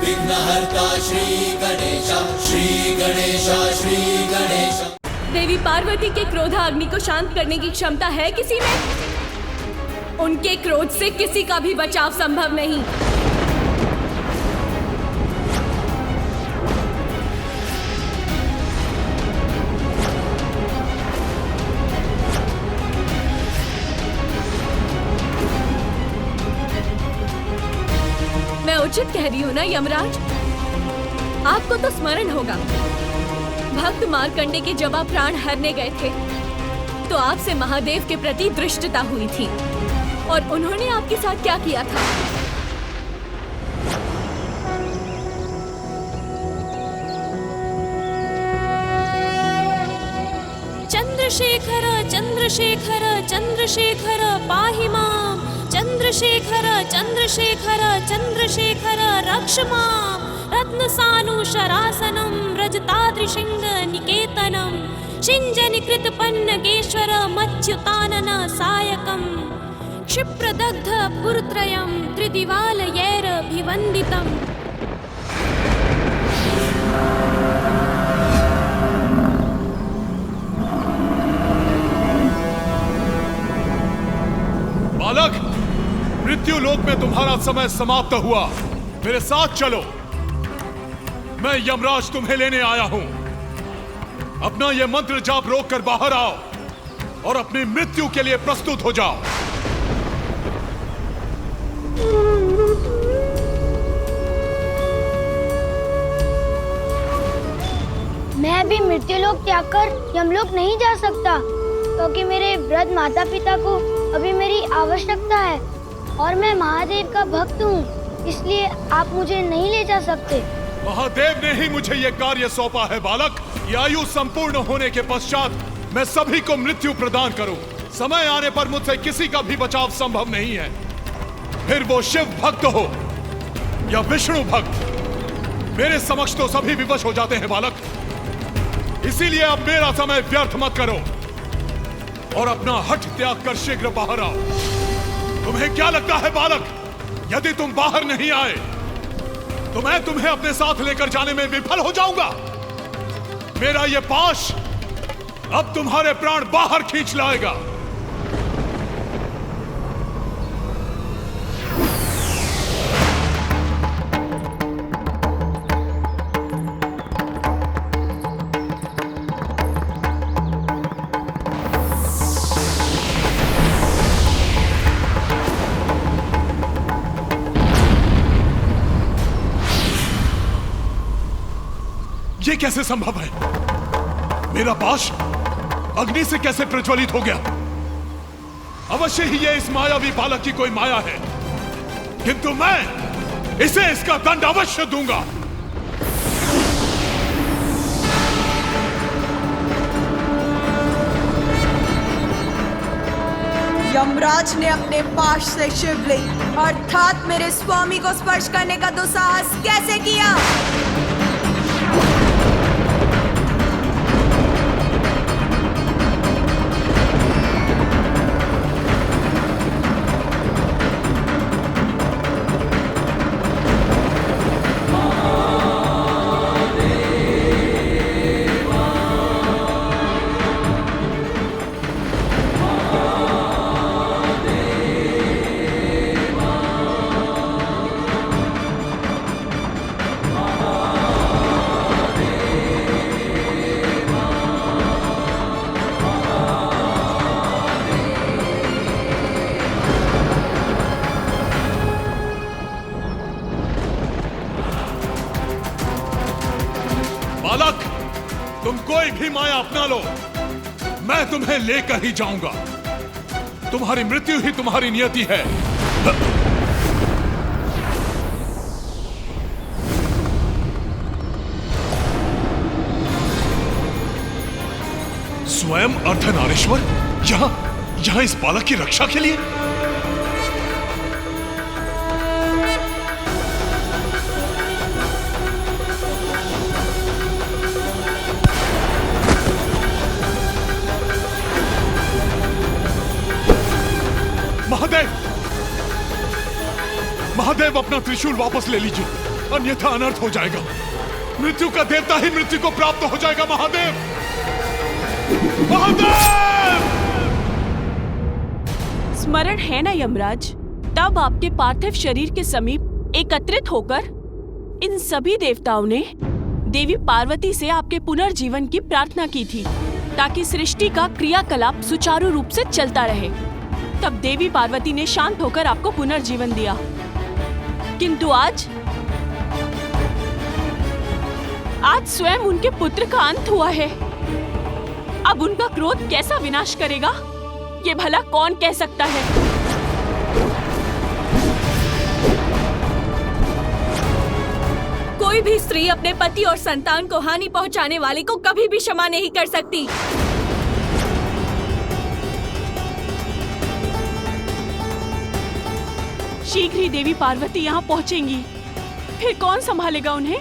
विघ्नहर्ता श्री गणेश, श्री गणेश, श्री गणेश। देवी पार्वती के क्रोधाग्नि को शांत करने की क्षमता है किसी में? उनके क्रोध से किसी का भी बचाव संभव नहीं। मैं उचित कह रही हूँ ना यमराज? आपको तो स्मरण होगा, भक्त मार्कंडे के जब आप प्राण हरने गए थे तो आपसे महादेव के प्रति दृष्टता हुई थी और उन्होंने आपके साथ क्या किया था? चंद्रशेखर चंद्रशेखर चंद्रशेखर पाहि मां, चंद्रशेखर चंद्रशेखर चंद्रशेखर रक्ष मां, रत्नसानुशरासनं रजताद्रिशिंग निकेतनं, शिंजनिकृतपन्नगेश्वर मच्युतानन सायकं, क्षिप्रदग्ध पुरत्रयं त्रिदिवालयैरभिवन्दितम्। बालक, मृत्यु लोक में तुम्हारा समय समाप्त हुआ। मेरे साथ चलो, मैं यमराज तुम्हें लेने आया हूं। अपना यह मंत्र जाप रोक कर बाहर आओ और अपनी मृत्यु के लिए प्रस्तुत हो जाओ। मैं भी मृत्युलोक त्याग कर यमलोक नहीं जा सकता, क्योंकि मेरे वृद्ध माता पिता को अभी मेरी आवश्यकता है और मैं महादेव का भक्त हूँ, इसलिए आप मुझे नहीं ले जा सकते। महादेव ने ही मुझे यह कार्य सौंपा है बालक। ये आयु संपूर्ण होने के पश्चात मैं सभी को मृत्यु प्रदान करूं। समय आने पर मुझसे किसी का भी बचाव संभव नहीं है, फिर वो शिव भक्त हो या विष्णु भक्त। मेरे समक्ष तो सभी विवश हो जाते हैं बालक। इसीलिए अब मेरा समय व्यर्थ मत करो और अपना हठ त्याग कर शीघ्र बाहर आओ। तुम्हें क्या लगता है बालक, यदि तुम बाहर नहीं आए तो मैं तुम्हें अपने साथ लेकर जाने में विफल हो जाऊंगा? मेरा यह पाश अब तुम्हारे प्राण बाहर खींच लाएगा। ये कैसे संभव है? मेरा पाश अग्नि से कैसे प्रज्वलित हो गया? अवश्य ही ये इस मायावी बालक की कोई माया है, किंतु मैं इसे इसका दंड अवश्य दूंगा। यमराज ने अपने पाश से शिवलिंग अर्थात मेरे स्वामी को स्पर्श करने का दुस्साहस कैसे किया? बालक, तुम कोई भी माया अपना लो, मैं तुम्हें लेकर ही जाऊंगा। तुम्हारी मृत्यु ही तुम्हारी नियति है। स्वयं अर्धनारीश्वर यहां इस बालक की रक्षा के लिए? महादेव, अपना त्रिशूल वापस ले लीजिए। अन्यथा अनर्थ हो जाएगा। मृत्यु का देवता ही मृत्यु को प्राप्त हो जाएगा। महादेव, महादेव! स्मरण है ना यमराज, तब आपके पार्थिव शरीर के समीप एकत्रित होकर इन सभी देवताओं ने देवी पार्वती से आपके पुनर्जीवन की प्रार्थना की थी, ताकि सृष्टि का क्रियाकलाप सुचारू रूप से चलता रहे। तब देवी पार्वती ने शांत होकर आपको पुनर्जीवन दिया। किंतु आज स्वयं उनके पुत्र का अंत हुआ है। अब उनका क्रोध कैसा विनाश करेगा, ये भला कौन कह सकता है? कोई भी स्त्री अपने पति और संतान को हानि पहुंचाने वाले को कभी भी क्षमा नहीं कर सकती। शीघ्र ही देवी पार्वती यहाँ पहुँचेंगी, फिर कौन संभालेगा उन्हें?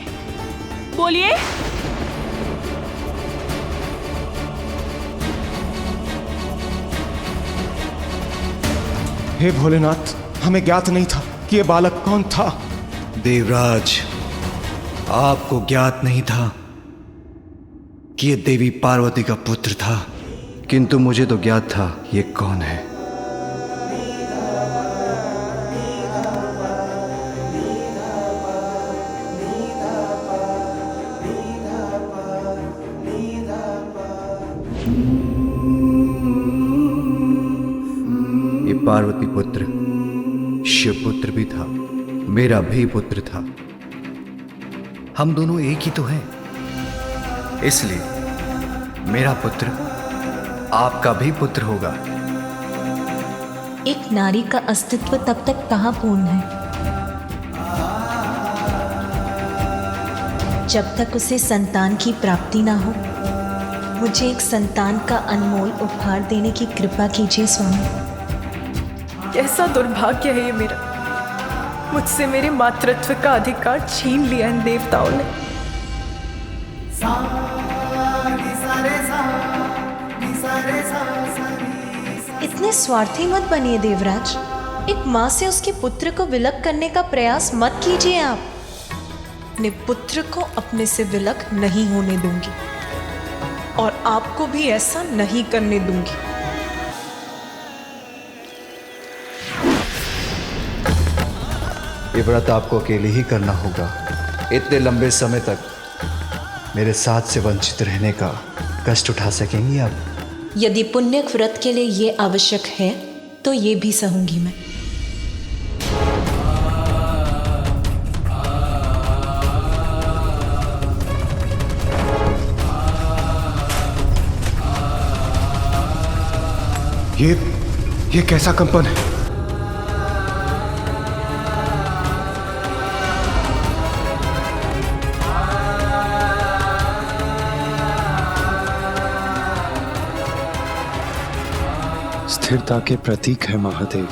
बोलिए। हे भोलेनाथ, हमें ज्ञात नहीं था कि ये बालक कौन था। देवराज, आपको ज्ञात नहीं था कि ये देवी पार्वती का पुत्र था, किंतु मुझे तो ज्ञात था ये कौन है। ये पार्वती पुत्र शिव पुत्र भी था, मेरा भी पुत्र था। हम दोनों एक ही तो हैं, इसलिए मेरा पुत्र आपका भी पुत्र होगा। एक नारी का अस्तित्व तब तक कहाँ पूर्ण है जब तक उसे संतान की प्राप्ति ना हो। मुझे एक संतान का अनमोल उपहार देने की कृपा कीजिए स्वामी। कैसा दुर्भाग्य है ये मेरा, मुझसे मेरे मातृत्व का अधिकार छीन लिया इन देवताओं ने। इतने स्वार्थी मत बनिए देवराज। एक माँ से उसके पुत्र को विलग करने का प्रयास मत कीजिए आप। अपने पुत्र को अपने से विलग नहीं होने दूंगी और आपको भी ऐसा नहीं करने दूंगी। ये व्रत आपको अकेले ही करना होगा। इतने लंबे समय तक मेरे साथ से वंचित रहने का कष्ट उठा सकेंगी आप? यदि पुण्य व्रत के लिए ये आवश्यक है तो ये भी सहूंगी मैं। ये कैसा कंपन है? स्थिरता के प्रतीक है महादेव।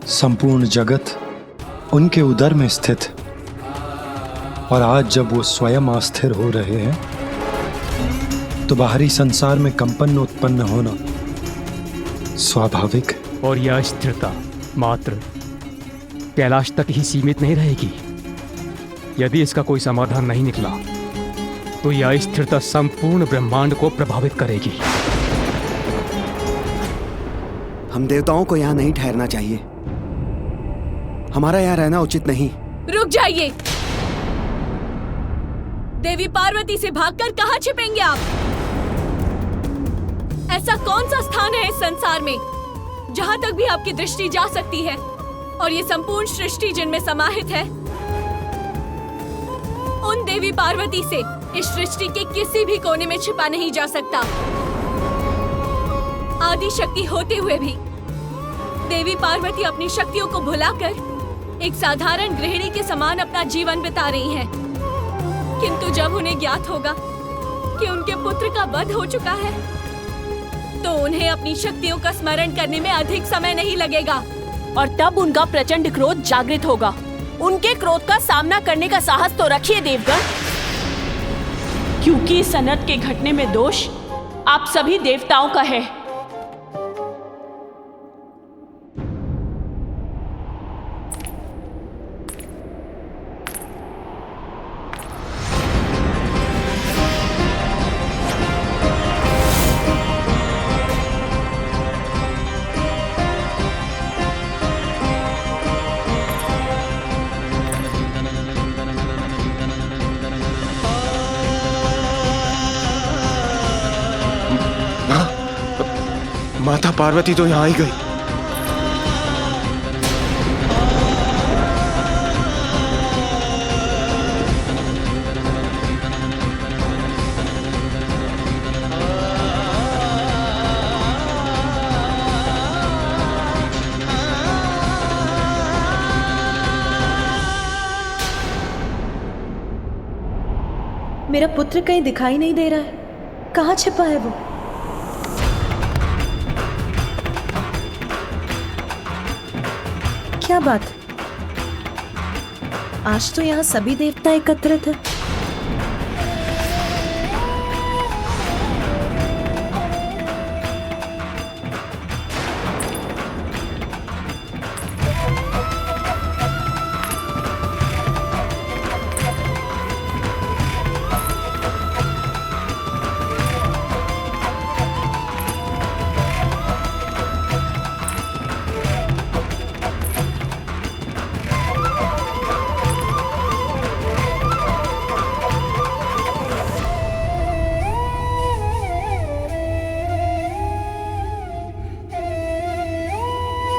संपूर्ण जगत उनके उदर में स्थित, और आज जब वो स्वयं अस्थिर हो रहे हैं तो बाहरी संसार में कंपन उत्पन्न होना स्वाभाविक है। और यह स्थिरता मात्र कैलाश तक ही सीमित नहीं रहेगी। यदि इसका कोई समाधान नहीं निकला तो यह स्थिरता संपूर्ण ब्रह्मांड को प्रभावित करेगी। हम देवताओं को यहाँ नहीं ठहरना चाहिए। हमारा यहाँ रहना उचित नहीं। रुक जाइए। देवी पार्वती से भागकर कहाँ छिपेंगे आप? ऐसा कौन सा स्थान है इस संसार में जहाँ तक भी आपकी दृष्टि जा सकती है और ये संपूर्ण सृष्टि जिनमें समाहित है? उन देवी पार्वती से इस सृष्टि के किसी भी कोने में छिपा नहीं जा सकता। आदि शक्ति होते हुए भी देवी पार्वती अपनी शक्तियों को भुलाकर एक साधारण गृहिणी के समान अपना जीवन बिता रही हैं। किंतु जब उन्हें ज्ञात होगा कि उनके पुत्र का वध हो चुका है तो उन्हें अपनी शक्तियों का स्मरण करने में अधिक समय नहीं लगेगा, और तब उनका प्रचंड क्रोध जागृत होगा। उनके क्रोध का सामना करने का साहस तो रखिए देवगण, क्योंकि इस अनर्थ के घटने में दोष आप सभी देवताओं का है। माता पार्वती तो यहाँ आई गई। मेरा पुत्र कहीं दिखाई नहीं दे रहा है। कहाँ छिपा है वो? क्या बात है? आज तो यहाँ सभी देवता एकत्रित हैं।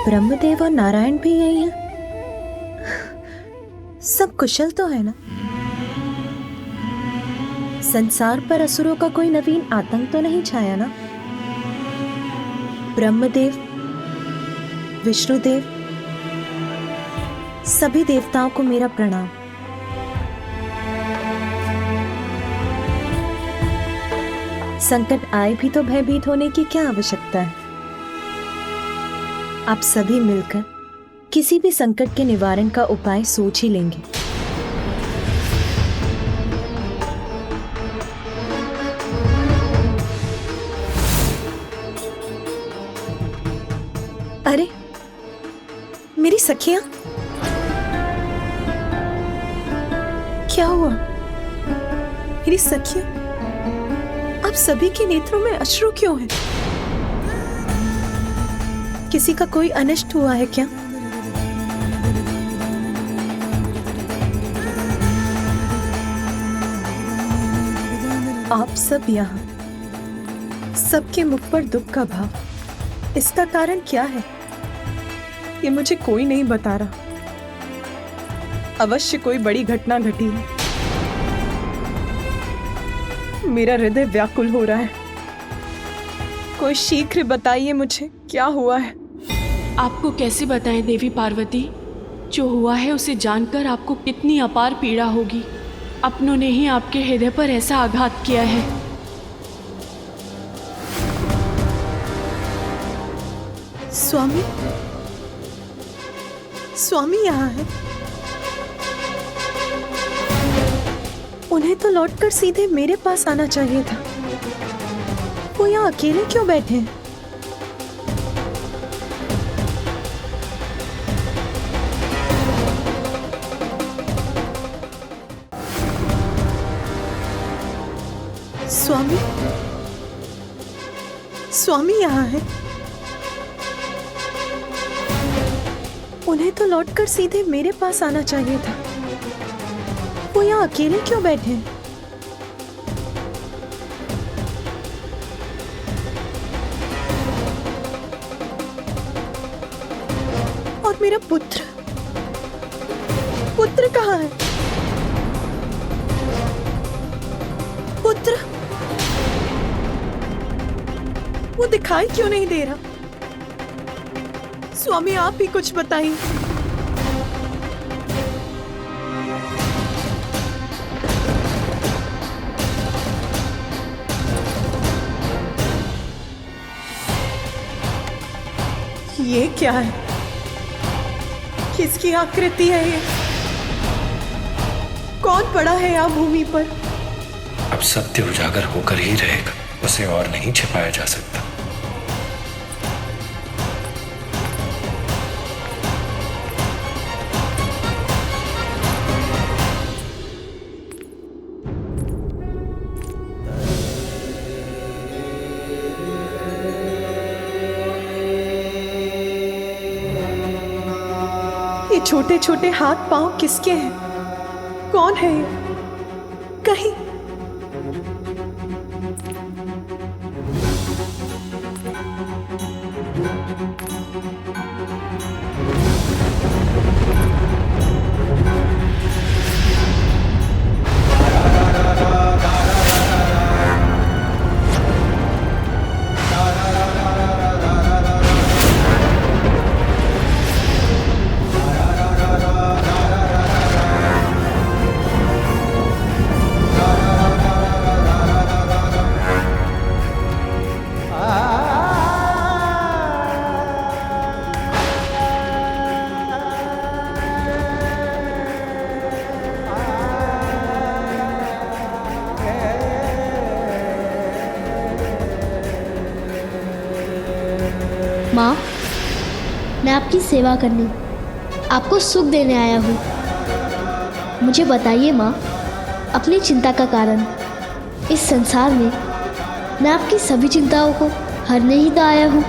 ब्रह्मदेव और नारायण भी यही हैं। सब कुशल तो है ना? संसार पर असुरों का कोई नवीन आतंक तो नहीं छाया ना? ब्रह्मदेव, विष्णुदेव, सभी देवताओं को मेरा प्रणाम। संकट आए भी तो भयभीत होने की क्या आवश्यकता है? आप सभी मिलकर किसी भी संकट के निवारण का उपाय सोच ही लेंगे। अरे मेरी सखियां, क्या हुआ? मेरी सखियां, आप सभी के नेत्रों में अश्रु क्यों हैं? किसी का कोई अनिष्ट हुआ है क्या? आप सब यहाँ, सबके मुख पर दुख का भाव। इसका कारण क्या है? ये मुझे कोई नहीं बता रहा। अवश्य कोई बड़ी घटना घटी है। मेरा हृदय व्याकुल हो रहा है। कोई शीघ्र बताइए मुझे क्या हुआ है। आपको कैसे बताएं देवी पार्वती? जो हुआ है उसे जानकर आपको कितनी अपार पीड़ा होगी। अपनों ने ही आपके हृदय पर ऐसा आघात किया है। स्वामी, स्वामी यहाँ है। उन्हें तो लौटकर सीधे मेरे पास आना चाहिए था। वो यहाँ अकेले क्यों बैठे हैं? स्वामी, स्वामी यहाँ है। उन्हें तो लौटकर सीधे मेरे पास आना चाहिए था। वो यहाँ अकेले क्यों बैठे हैं? और मेरा पुत्र, पुत्र कहाँ है? पुत्र, वो दिखाई क्यों नहीं दे रहा? स्वामी, आप ही कुछ बताइए। ये क्या है? किसकी आकृति है ये? कौन पड़ा है यहाँ भूमि पर? अब सत्य उजागर होकर ही रहेगा, उसे और नहीं छिपाया जा सकता। ये छोटे छोटे हाथ पांव किसके हैं? कौन है ये? कहीं आपकी सेवा करने, आपको सुख देने आया हूँ। मुझे बताइए माँ, अपनी चिंता का कारण। इस संसार में मैं आपकी सभी चिंताओं को हरने ही तो आया हूँ।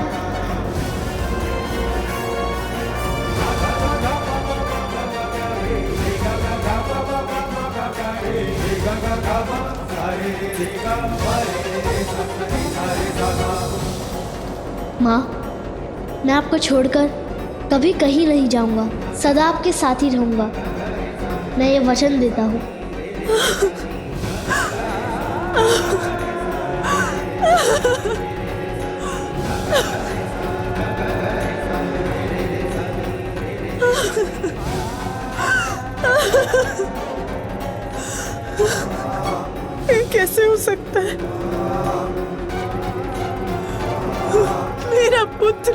माँ, मैं आपको छोड़कर कभी कहीं नहीं जाऊंगा, सदा आपके साथ ही रहूंगा। मैं ये वचन देता हूँ। ये कैसे हो सकता है? मेरा पुत्र,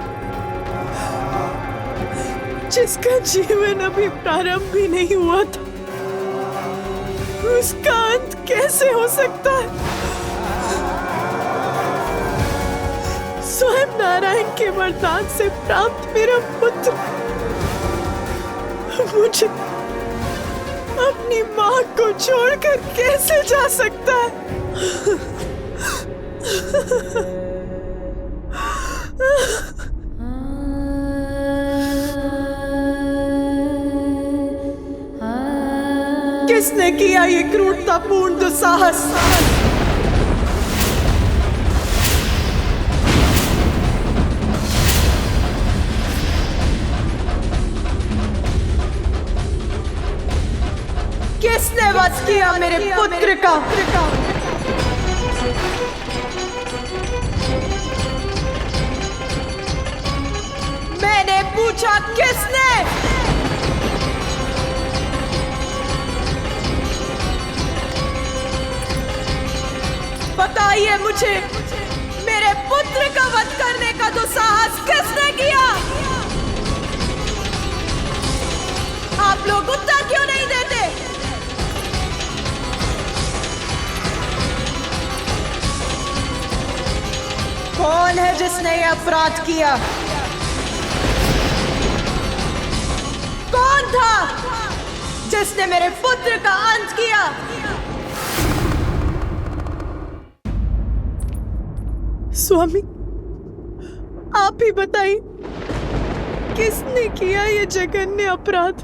जिसका जीवन अभी प्रारंभ भी नहीं हुआ था, उसका अंत कैसे हो सकता है? स्वयं नारायण के वरदान से प्राप्त मेरा पुत्र मुझे अपनी माँ को छोड़कर कैसे जा सकता है? किसने किया ये क्रूरतापूर्ण दुस्साहस? किसने वध किया मेरे पुत्र का? मैंने पूछा किसने? बताइए मुझे, मेरे पुत्र का वध करने का दुस्साहस किसने किया? आप लोग उत्तर क्यों नहीं देते? कौन है जिसने यह अपराध किया? कौन था जिसने मेरे पुत्र का अंत किया? स्वामी, आप ही बताइए, किसने किया ये जघन्य अपराध?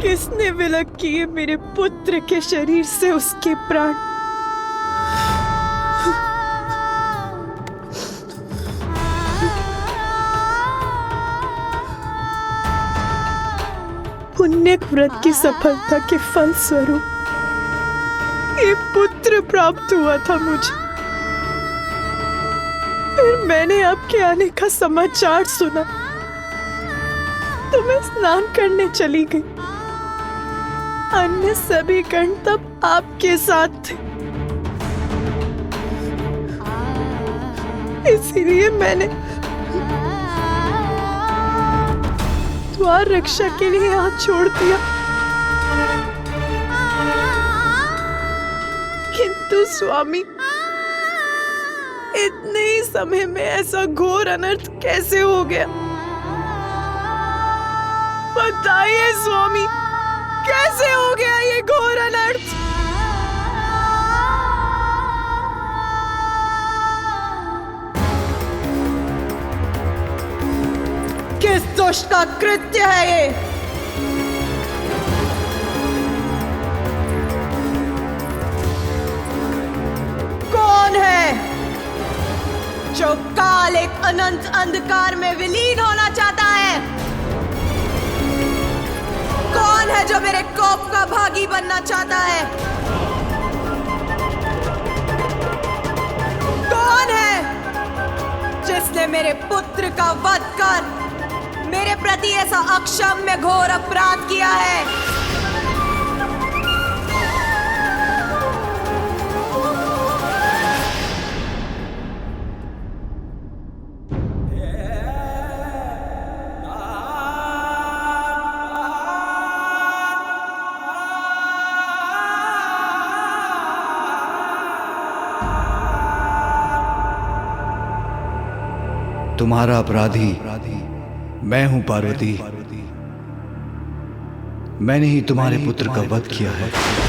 किसने विलग किए मेरे पुत्र के शरीर से उसके प्राण? पुण्य व्रत की सफलता के फल स्वरूप ये पुत्र प्राप्त हुआ था मुझे। फिर मैंने आपके आने का समाचार सुना तो मैं स्नान करने चली गई। अन्य सभी गण तब आपके साथ थे, इसीलिए मैंने द्वार रक्षा के लिए हाथ छोड़ दिया। किंतु स्वामी, इतने ही समय में ऐसा घोर अनर्थ कैसे हो गया? बताइए स्वामी, कैसे हो गया ये घोर अनर्थ? किस दुष्ट का कृत्य है ये? कौन है जो काल एक अनंत अंधकार में विलीन होना चाहता है? कौन है जो मेरे कोप का भागी बनना चाहता है? कौन है जिसने मेरे पुत्र का वध कर मेरे प्रति ऐसा अक्षम्य घोर अपराध किया है? तुम्हारा अपराधी मैं हूं पार्वती। मैंने ही तुम्हारे पुत्र का वध किया है।